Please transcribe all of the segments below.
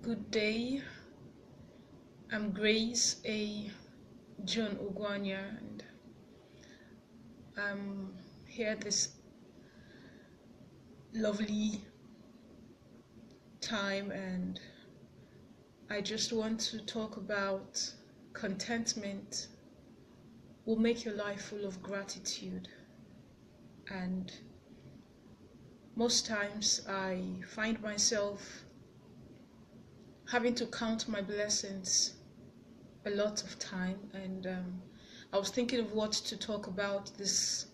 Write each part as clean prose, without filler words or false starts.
Good day. I'm Grace A. John-Ugwuanya, and I'm here this lovely time, and I just want to talk about contentment will make your life full of gratitude. And most times I find myself having to count my blessings a lot of time, and I was thinking of what to talk about this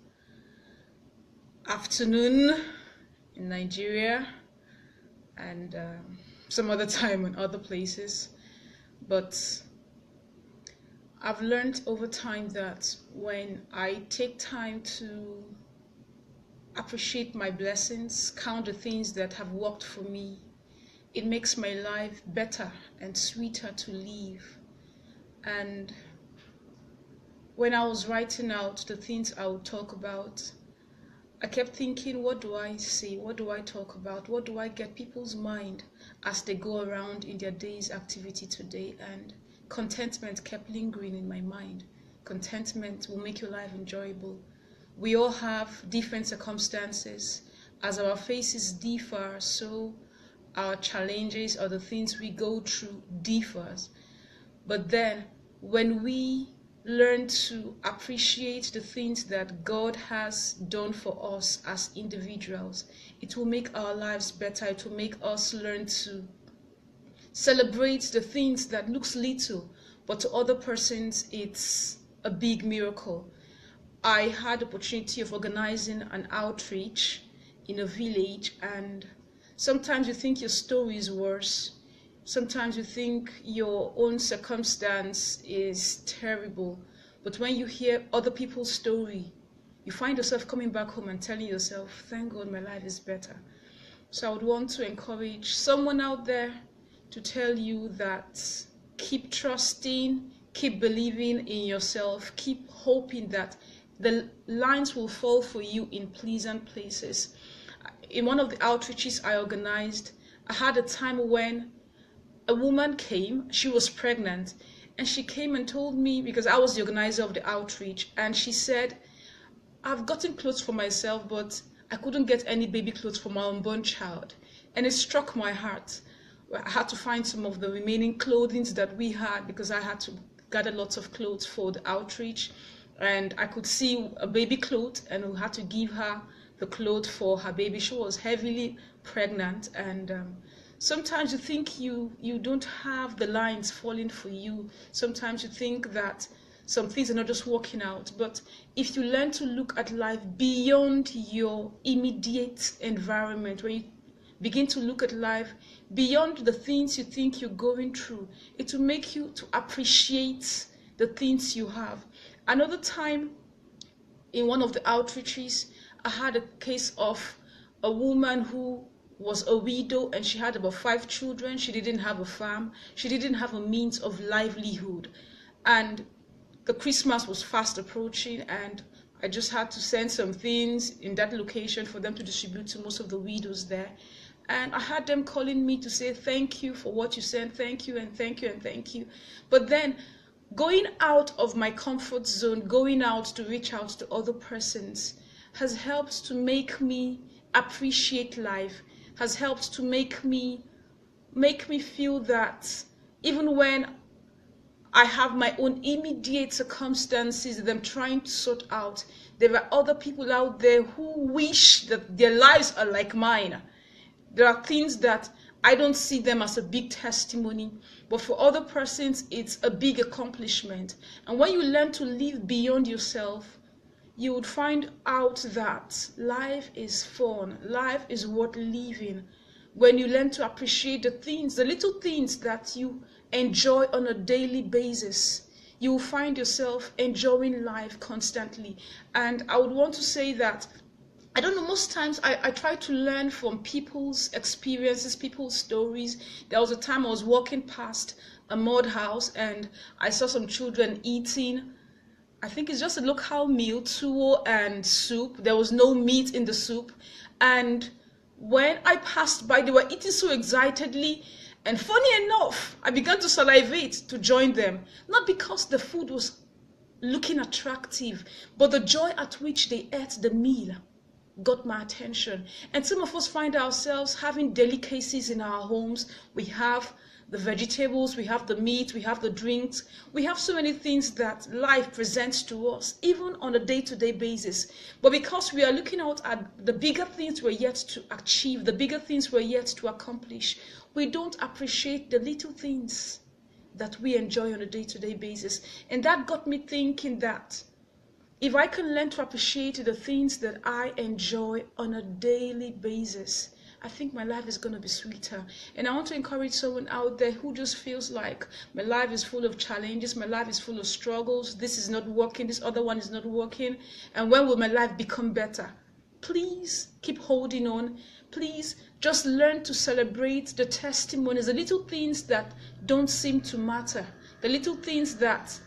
afternoon in Nigeria and some other time in other places. But I've learned over time that when I take time to appreciate my blessings, count the things that have worked for me, it makes my life better and sweeter to live. And when I was writing out the things I would talk about, I kept thinking, what do I say? What do I talk about? What do I get people's mind as they go around in their day's activity today? And contentment kept lingering in my mind. Contentment will make your life enjoyable. We all have different circumstances. As our faces differ, so our challenges or the things we go through differs. But then when we learn to appreciate the things that God has done for us as individuals, it will make our lives better. It will make us learn to celebrate the things that looks little, but to other persons it's a big miracle. I had the opportunity of organizing an outreach in a village, and sometimes you think your story is worse. Sometimes you think your own circumstance is terrible. But when you hear other people's story, you find yourself coming back home and telling yourself, thank God my life is better. So I would want to encourage someone out there to tell you that keep trusting, keep believing in yourself, keep hoping that the lines will fall for you in pleasant places. In one of the outreaches I organized, I had a time when a woman came. She was pregnant, and she came and told me, because I was the organizer of the outreach, and she said, I've gotten clothes for myself, but I couldn't get any baby clothes for my unborn child. And it struck my heart. I had to find some of the remaining clothing that we had, because I had to gather lots of clothes for the outreach, and I could see a baby cloth, and we had to give her the clothes for her baby. She was heavily pregnant, and sometimes you think you don't have the lines falling for you. Sometimes you think that some things are not just working out. But if you learn to look at life beyond your immediate environment, when you begin to look at life beyond the things you think you're going through, it will make you to appreciate the things you have. Another time, in one of the outreaches, I had a case of a woman who was a widow, and she had about 5 children. She didn't have a farm. She didn't have a means of livelihood. And the Christmas was fast approaching, and I just had to send some things in that location for them to distribute to most of the widows there. And I had them calling me to say, thank you for what you sent, thank you, and thank you, and thank you. But then going out of my comfort zone, going out to reach out to other persons, has helped to make me appreciate life, has helped to make me feel that even when I have my own immediate circumstances that I'm trying to sort out, there are other people out there who wish that their lives are like mine. There are things that I don't see them as a big testimony, but for other persons it's a big accomplishment. And when you learn to live beyond yourself, you would find out that life is fun, life is worth living. When you learn to appreciate the things, the little things that you enjoy on a daily basis, you will find yourself enjoying life constantly. And I would want to say that, I don't know, most times I try to learn from people's experiences, people's stories. There was a time I was walking past a mud house, and I saw some children eating, I think it's just a local meal, tuwo and soup. There was no meat in the soup. And when I passed by, they were eating so excitedly, And funny enough, I began to salivate to join them, not because the food was looking attractive, but the joy at which they ate the meal got my attention. And some of us find ourselves having delicacies in our homes. We have the vegetables, we have the meat, we have the drinks, we have so many things that life presents to us, even on a day-to-day basis. But because we are looking out at the bigger things we're yet to achieve, the bigger things we're yet to accomplish, we don't appreciate the little things that we enjoy on a day-to-day basis. And that got me thinking that if I can learn to appreciate the things that I enjoy on a daily basis, I think my life is going to be sweeter. And I want to encourage someone out there who just feels like my life is full of challenges, my life is full of struggles, this is not working, this other one is not working, and when will my life become better? Please keep holding on. Please just learn to celebrate the testimonies, the little things that don't seem to matter, the little things that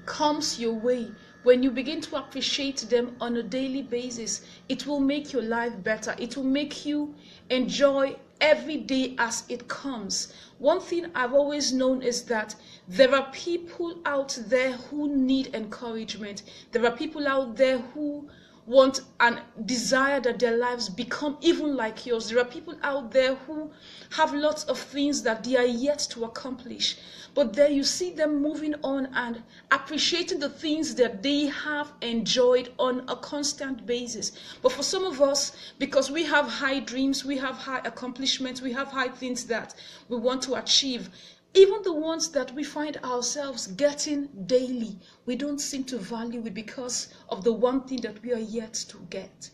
comes your way. When you begin to appreciate them on a daily basis, it will make your life better. It will make you enjoy every day as it comes. One thing I've always known is that there are people out there who need encouragement. There are people out there who want and desire that their lives become even like yours. There are people out there who have lots of things that they are yet to accomplish. But there you see them moving on and appreciating the things that they have enjoyed on a constant basis. But for some of us, because we have high dreams, we have high accomplishments, we have high things that we want to achieve, even the ones that we find ourselves getting daily, we don't seem to value it because of the one thing that we are yet to get.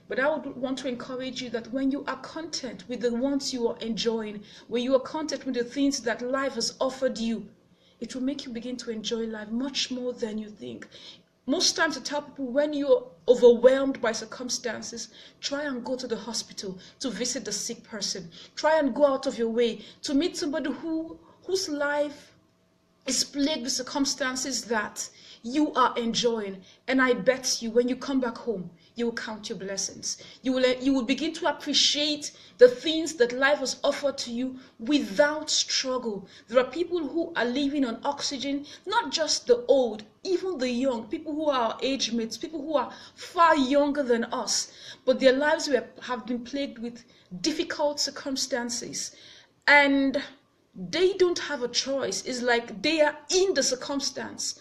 But I would want to encourage you that when you are content with the ones you are enjoying, when you are content with the things that life has offered you, it will make you begin to enjoy life much more than you think. Most times I tell people, when you're overwhelmed by circumstances, try and go to the hospital to visit the sick person. Try and go out of your way to meet somebody whose life is plagued with circumstances that you are enjoying. And I bet you, when you come back home, you will count your blessings. You will begin to appreciate the things that life has offered to you without struggle. There are people who are living on oxygen, not just the old, even the young, people who are our age mates, people who are far younger than us, but their lives have been plagued with difficult circumstances. And they don't have a choice. It's like they are in the circumstance.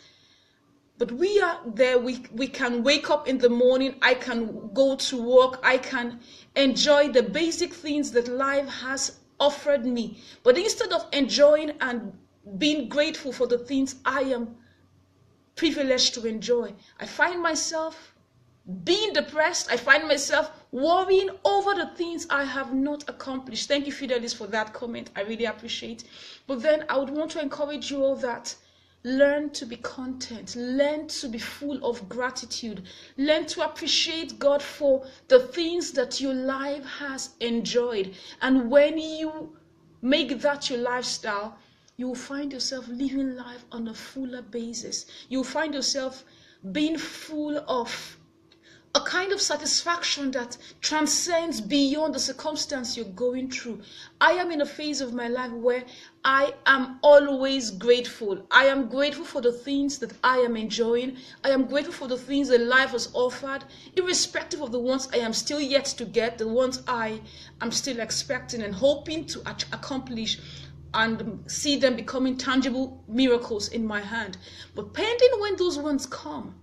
But we are there, we can wake up in the morning, I can go to work, I can enjoy the basic things that life has offered me. But instead of enjoying and being grateful for the things I am privileged to enjoy, I find myself being depressed. I find myself worrying over the things I have not accomplished. Thank you, Fidelis, for that comment. I really appreciate. But then I would want to encourage you all that learn to be content, learn to be full of gratitude, learn to appreciate God for the things that your life has enjoyed. And when you make that your lifestyle, you will find yourself living life on a fuller basis. You will find yourself being full of a kind of satisfaction that transcends beyond the circumstance you're going through. I am in a phase of my life where I am always grateful. I am grateful for the things that I am enjoying. I am grateful for the things that life has offered, irrespective of the ones I am still yet to get, the ones I am still expecting and hoping to accomplish and see them becoming tangible miracles in my hand. But pending when those ones come,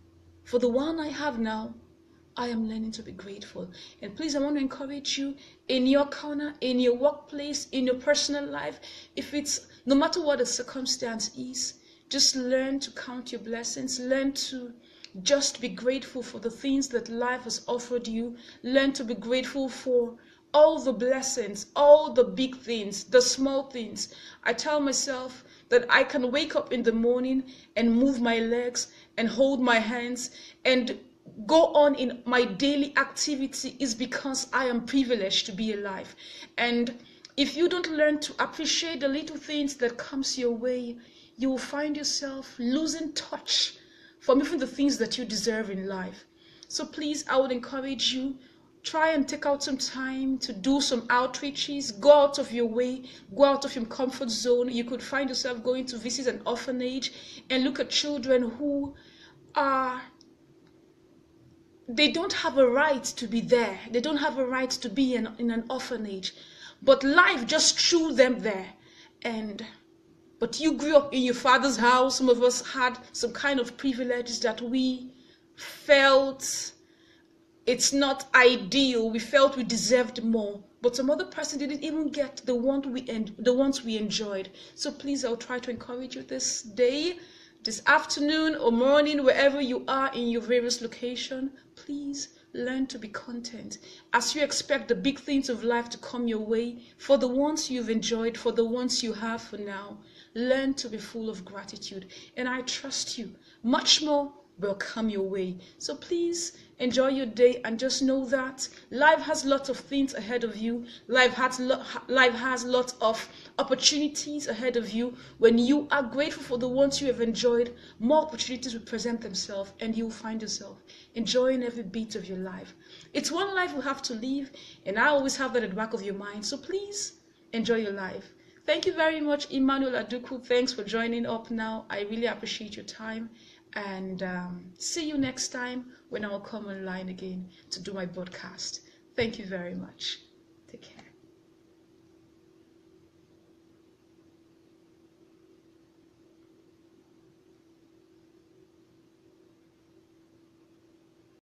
for the one I have now, I am learning to be grateful. And please, I want to encourage you in your corner, in your workplace, in your personal life, if it's no matter what the circumstance is, just learn to count your blessings. Learn to just be grateful for the things that life has offered you. Learn to be grateful for all the blessings, all the big things, the small things. I tell myself that I can wake up in the morning and move my legs and hold my hands and go on in my daily activity is because I am privileged to be alive. And if you don't learn to appreciate the little things that comes your way, you will find yourself losing touch from even the things that you deserve in life. So please, I would encourage you, try and take out some time to do some outreaches. Go out of your way, go out of your comfort zone. You could find yourself going to visit an orphanage and look at children who they don't have a right to be there. They don't have a right to be in an orphanage, but life just threw them there. But you grew up in your father's house. Some of us had some kind of privileges that we felt it's not ideal. We felt we deserved more, but some other person didn't even get the ones we enjoyed. So please, I'll try to encourage you this day, this afternoon or morning, wherever you are in your various location. Please learn to be content as you expect the big things of life to come your way. For the ones you've enjoyed, for the ones you have for now, learn to be full of gratitude, and I trust you much more will come your way. So please enjoy your day and just know that life has lots of things ahead of you. Life has lots of opportunities ahead of you. When you are grateful for the ones you have enjoyed, more opportunities will present themselves and you'll find yourself enjoying every beat of your life. It's one life we have to live, and I always have that at the back of your mind. So please enjoy your life. Thank you very much, Emmanuel Aduku. Thanks for joining up now. I really appreciate your time. And see you next time when I'll come online again to do my podcast. Thank you very much.